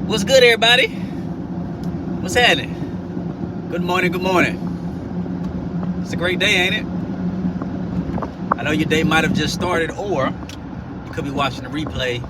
What's good, everybody? What's happening? Good morning, good morning. It's a great day, ain't it? I know your day might have just started, or you could be watching the replay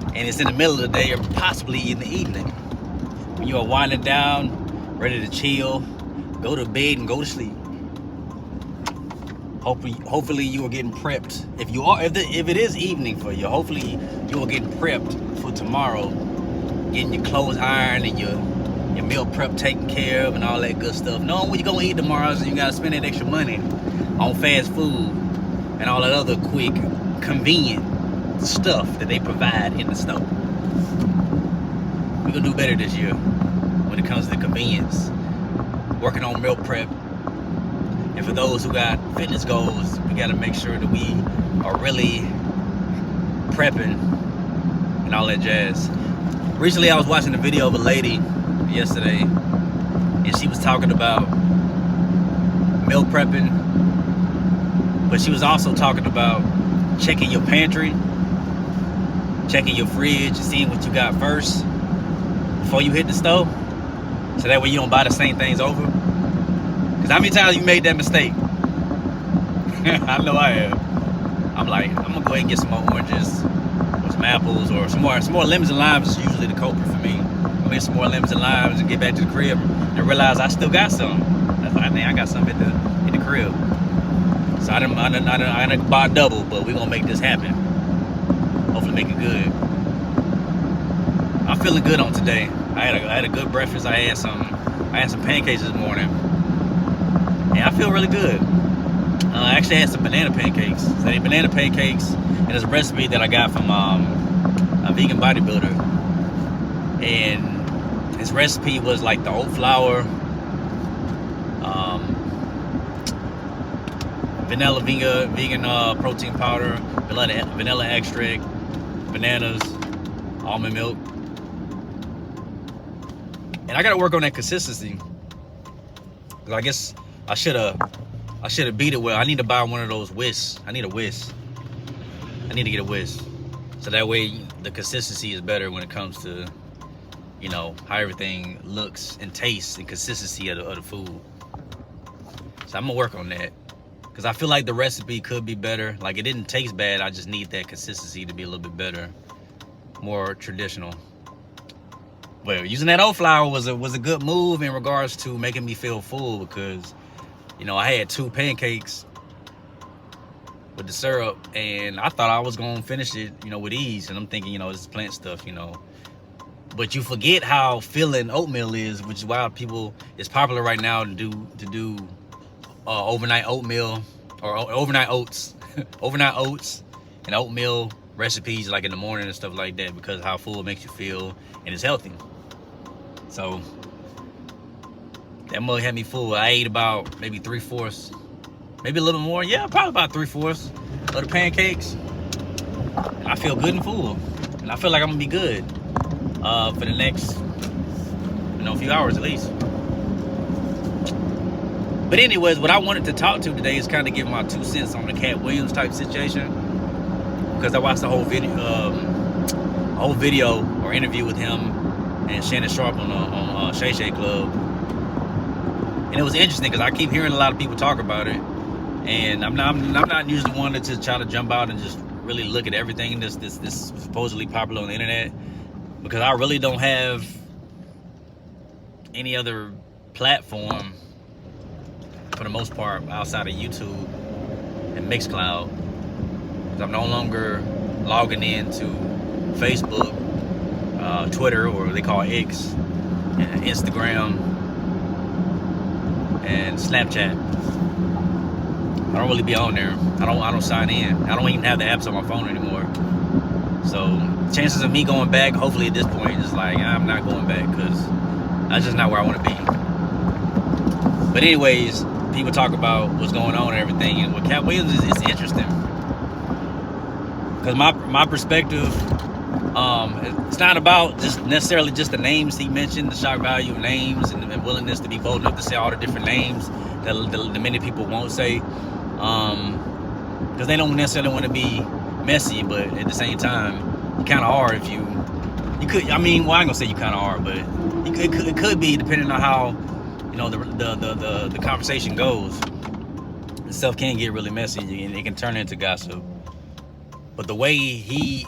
and it's in the middle of the day or possibly in the evening. When you are winding down, ready to chill, go to bed and go to sleep. Hopefully you are getting prepped. If it is evening for you, hopefully you are getting prepped for tomorrow. Getting your clothes ironed and your meal prep taken care of and all that good stuff. Knowing what you're gonna eat tomorrow, so you gotta spend that extra money on fast food and all that other quick, convenient stuff that they provide in the store. We're gonna do better this year when it comes to convenience. Working on meal prep. And for those who got fitness goals, we gotta make sure that we are really prepping and all that jazz. Recently, I was watching a video of a lady yesterday, and she was talking about meal prepping, but she was also talking about checking your pantry, checking your fridge, and seeing what you got first before you hit the stove, so that way you don't buy the same things over. Because how many times you made that mistake? I know I have. I'm like, I'm gonna go ahead and get some more oranges, some apples, or some more lemons and limes is usually the culprit for me. I get some more lemons and limes and get back to the crib and realize I still got some. That's like, man, I got some in the crib. So I done bought double, but we're gonna make this happen. Hopefully make it good. I'm feeling good on today. I had a good breakfast. I had some pancakes this morning, and I feel really good. I actually had some banana pancakes. So they banana pancakes, and it's a recipe that I got from a vegan bodybuilder. And his recipe was like the oat flour, vanilla vegan protein powder, vanilla extract, bananas, almond milk. And I gotta work on that consistency. Cause I guess I should have beat it well. I need to buy one of those whisks. I need a whisk. I need to get a whisk. So that way the consistency is better when it comes to, you know, how everything looks and tastes and consistency of the food. So I'm gonna work on that. Cause I feel like the recipe could be better. Like it didn't taste bad. I just need that consistency to be a little bit better. More traditional. Well, using that oat flour was a good move in regards to making me feel full, because you know, I had 2 pancakes with the syrup, and I thought I was gonna finish it, you know, with ease. And I'm thinking, you know, this is plant stuff, you know. But you forget how filling oatmeal is, which is why it's popular right now to do overnight oatmeal or overnight oats, overnight oats and oatmeal recipes like in the morning and stuff like that, because how full it makes you feel and it's healthy. So that mug had me full. I ate about maybe 3/4, maybe a little bit more. Yeah, probably about 3/4 of the pancakes. And I feel good and full. And I feel like I'm gonna be good for the next, few hours at least. But anyways, what I wanted to talk to today is kind of give my 2 cents on the Katt Williams type situation, because I watched the whole video or interview with him and Shannon Sharp on Shay Shay Club. And it was interesting because I keep hearing a lot of people talk about it, and I'm not usually one to try to jump out and just really look at everything that's supposedly popular on the internet, because I really don't have any other platform for the most part outside of YouTube and Mixcloud, because I'm no longer logging into Facebook, Twitter, or they call X, and Instagram, and Snapchat. I don't really be on there. I don't sign in. I don't even have the apps on my phone anymore. So chances of me going back, hopefully at this point, is like, I'm not going back, because that's just not where I want to be. But anyways, people talk about what's going on and everything, and with Katt Williams, it's interesting, because my perspective, it's not about just necessarily just the names he mentioned, the shock value of names, and the willingness to be bold enough to say all the different names that the many people won't say, because they don't necessarily want to be messy, but at the same time, you kind of are if you You could, I mean, well, I ain't gonna say you kind of are, but it could be, depending on how, you know, the conversation goes. The stuff can get really messy and it can turn into gossip. But the way he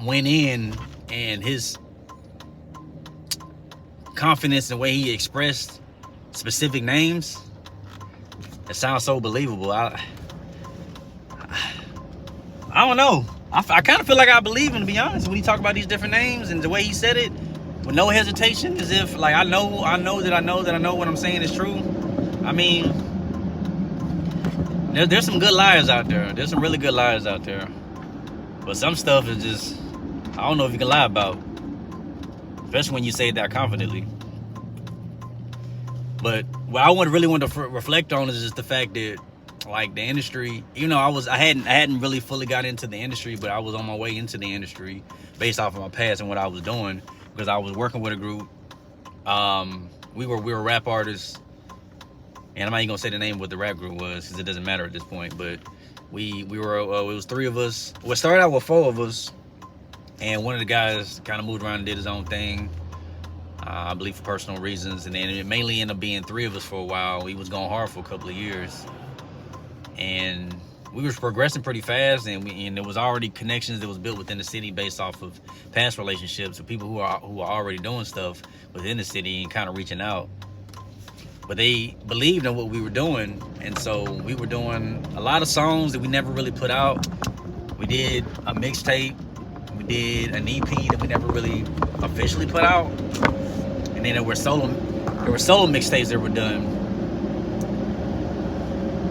went in and his confidence and the way he expressed specific names, it sounds so believable. I don't know. I kind of feel like I believe him, to be honest, when he talk about these different names and the way he said it with no hesitation, as if like I know what I'm saying is true. I mean, there's some good liars out there. There's some really good liars out there. But some stuff is just, I don't know if you can lie about, especially when you say that confidently. But what I really want to reflect on is just the fact that, like, the industry, you know, I hadn't really fully got into the industry, but I was on my way into the industry based off of my past and what I was doing, because I was working with a group. We were rap artists, and I'm not even gonna say the name of what the rap group was, because it doesn't matter at this point. But we were it was 3 of us. Well, it started out with 4 of us, and one of the guys kind of moved around and did his own thing. I believe for personal reasons, and then it mainly ended up being 3 of us for a while. We was going hard for a couple of years. And we was progressing pretty fast, and there was already connections that was built within the city based off of past relationships with people who are already doing stuff within the city and kind of reaching out. But they believed in what we were doing, and so we were doing a lot of songs that we never really put out. We did a mixtape, we did an EP that we never really officially put out, and then there were solo mixtapes that were done.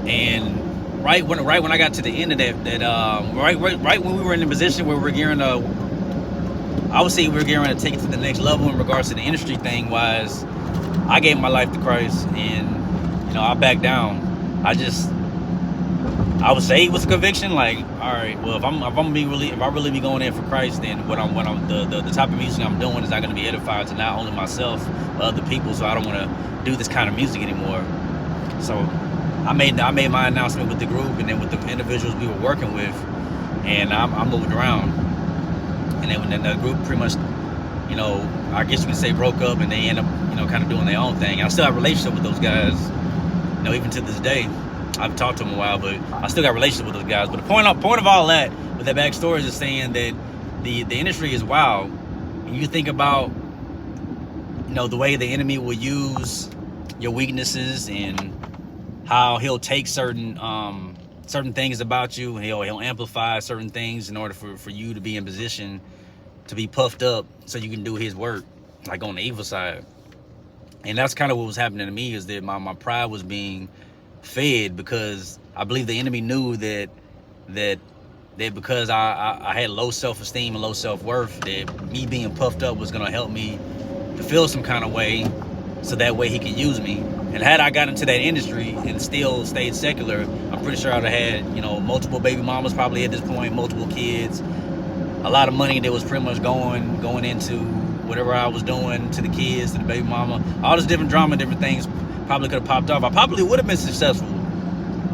And right when I got to the end of right when we were in the position where we're gearing to, I would say we're gearing to take it to the next level in regards to the industry thing wise, I gave my life to Christ, and you know, I backed down. I would say it was a conviction, like, all right, well, if I really be going in for Christ, then the type of music I'm doing is not going to be edified to not only myself but other people. So I don't want to do this kind of music anymore. So I made my announcement with the group, and then with the individuals we were working with, and I moved around. And then when the group pretty much, you know, I guess you could say broke up, and they end up, you know, kind of doing their own thing. And I still have a relationship with those guys, you know, even to this day. I've talked to them a while, but I still got a relationship with those guys. But the point of all that, with that backstory, is just saying that the industry is wild. And you think about, you know, the way the enemy will use your weaknesses and how he'll take certain things about you, and he'll amplify certain things in order for you to be in position to be puffed up so you can do his work, like on the evil side. And that's kind of what was happening to me, is that my pride was being fed, because I believe the enemy knew that because I had low self-esteem and low self-worth, that me being puffed up was going to help me to feel some kind of way, so that way he could use me. And had I got into that industry and still stayed secular, I'm pretty sure I'd have had, you know, multiple baby mamas probably at this point, multiple kids, a lot of money that was pretty much going into whatever I was doing, to the kids, to the baby mama, all this different drama, different things probably could have popped off. I probably would have been successful,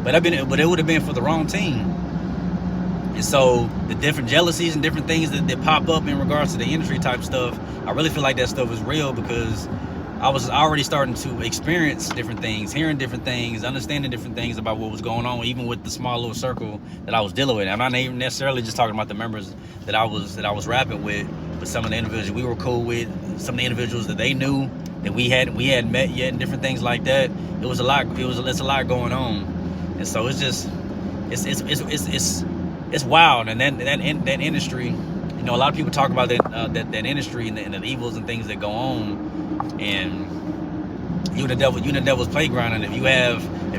but it would have been for the wrong team. And so the different jealousies and different things that pop up in regards to the industry type stuff, I really feel like that stuff is real, because I was already starting to experience different things, hearing different things, understanding different things about what was going on, even with the small little circle that I was dealing with. I'm not even necessarily just talking about the members that I was rapping with, but some of the individuals we were cool with, some of the individuals that they knew that we hadn't met yet, and different things like that. It's a lot going on, and so it's wild. And that industry, you know, a lot of people talk about that industry and the evils and things that go on. And you in the devil's playground, and if you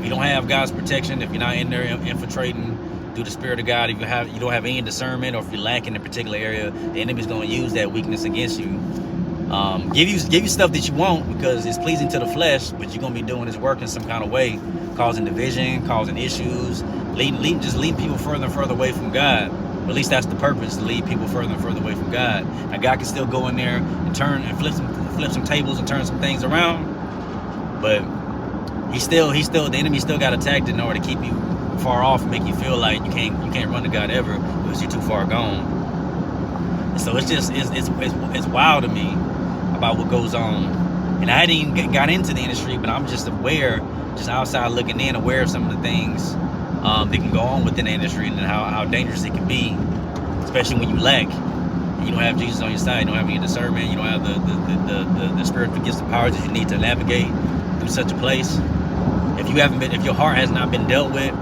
don't have God's protection, if you're not in there infiltrating through the Spirit of God, if you don't have any discernment, or if you're lacking in a particular area, the enemy's going to use that weakness against you. Give you stuff that you want, because it's pleasing to the flesh, but you're going to be doing his work in some kind of way, causing division, causing issues, leading people further and further away from God. At least that's the purpose, to lead people further and further away from God. And God can still go in there and turn and flip some tables and turn some things around, but the enemy still got attacked in order to keep you far off and make you feel like you can't run to God ever, because you're too far gone. So it's wild to me about what goes on. And I hadn't even got into the industry, but I'm just aware, just outside looking in, aware of some of the things that can go on within the industry and how dangerous it can be, especially when you lack. You don't have Jesus on your side. You don't have any discernment. You don't have the spiritual gifts and powers that you need to navigate through such a place. If your heart has not been dealt with,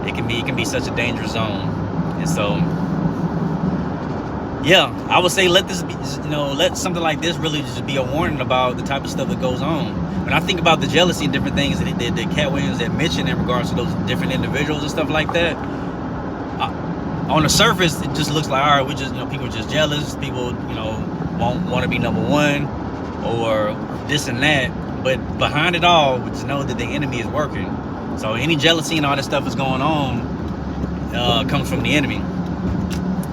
it can be such a dangerous zone. And so, yeah, I would say let something like this really just be a warning about the type of stuff that goes on. When I think about the jealousy and different things that Katt Williams had mentioned in regards to those different individuals and stuff like that, on the surface, it just looks like, all right, we just, people are just jealous. People, want to be number one or this and that. But behind it all, we just know that the enemy is working. So any jealousy and all that stuff is going on comes from the enemy.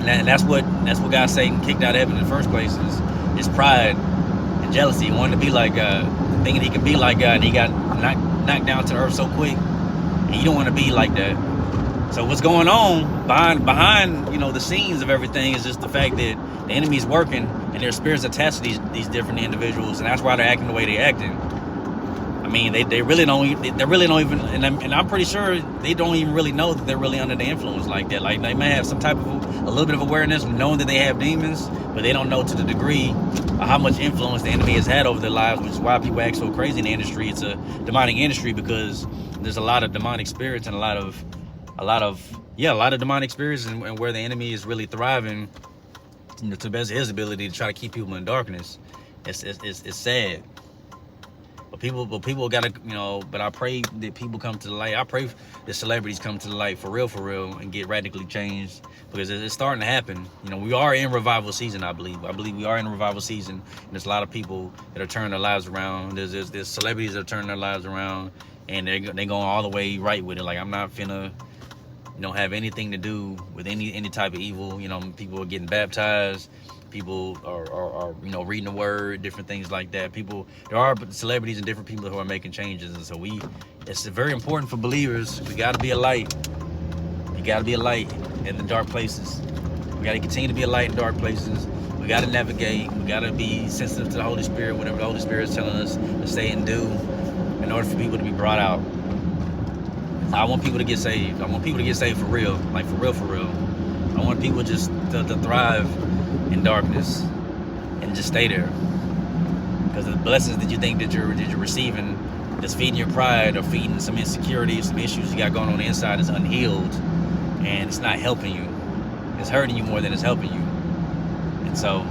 And that's what got Satan kicked out of heaven in the first place is pride and jealousy. He wanted to be like God, thinking he could be like God, and he got knocked down to the earth so quick. And you don't want to be like that. So what's going on behind the scenes of everything is just the fact that the enemy's working and their spirits attached to these different individuals, and that's why they're acting the way they're acting. I mean, they really don't even, and I'm pretty sure they don't even really know that they're really under the influence like that. Like, they may have some type of a little bit of awareness, knowing that they have demons, but they don't know to the degree of how much influence the enemy has had over their lives, which is why people act so crazy in the industry. It's a demonic industry because there's a lot of demonic spirits and a lot of demonic spirits, and where the enemy is really thriving, to the best of his ability to try to keep people in darkness. It's sad. But people gotta, but I pray that people come to the light. I pray that celebrities come to the light for real, and get radically changed, because it's starting to happen. We are in revival season, I believe. We are in revival season, and there's a lot of people that are turning their lives around. There's celebrities that are turning their lives around, and they're going all the way right with it. Like, I'm not finna have anything to do with any type of evil. People are getting baptized. People are reading the word, different things like that. There are celebrities and different people who are making changes, and so it's very important for believers. We got to be a light. You got to be a light in the dark places. We got to continue to be a light in dark places. We got to navigate. We got to be sensitive to the Holy Spirit, whatever the Holy Spirit is telling us to say and do, in order for people to be brought out. I want people to get saved. I want people to get saved for real, like for real. I want people just to thrive in darkness and just stay there, because the blessings that you think that you're receiving, that's feeding your pride or feeding some insecurities, some issues you got going on the inside, is unhealed, and it's not helping you. It's hurting you more than it's helping you. And so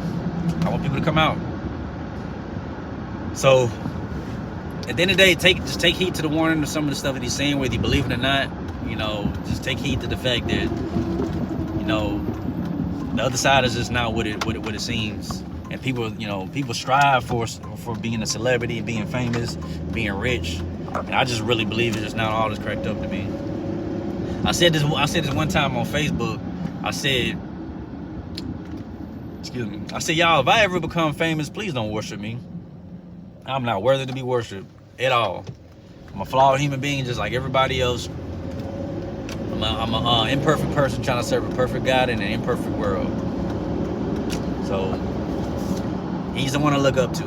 I want people to come out. So at the end of the day, just take heed to the warning of some of the stuff that he's saying, whether you believe it or not. Just take heed to the fact that, the other side is just not what it seems. And people strive for being a celebrity, being famous, being rich. And I just really believe it's just not all that's cracked up to be. I said this one time on Facebook. I said, y'all, if I ever become famous, please don't worship me. I'm not worthy to be worshipped at all. I'm a flawed human being just like everybody else. I'm an imperfect person trying to serve a perfect God in an imperfect world. So he's the one to look up to,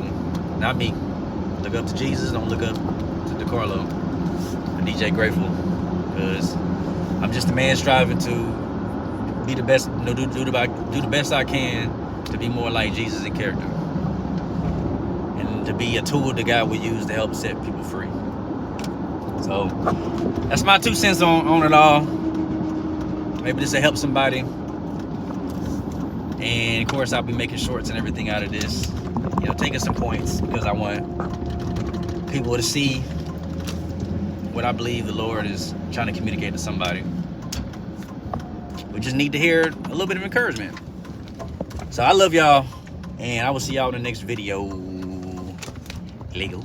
not me. Look up to Jesus. Don't look up to DeCarlo or DJ Grateful, because I'm just a man striving to be the best, do the best I can to be more like Jesus in character, and to be a tool that God will use to help set people free. So that's my 2 cents on it all. Maybe this will help somebody. And of course, I'll be making shorts and everything out of this, taking some points, because I want people to see what I believe the Lord is trying to communicate to somebody. We just need to hear a little bit of encouragement. So I love y'all, and I will see y'all in the next video. Lego.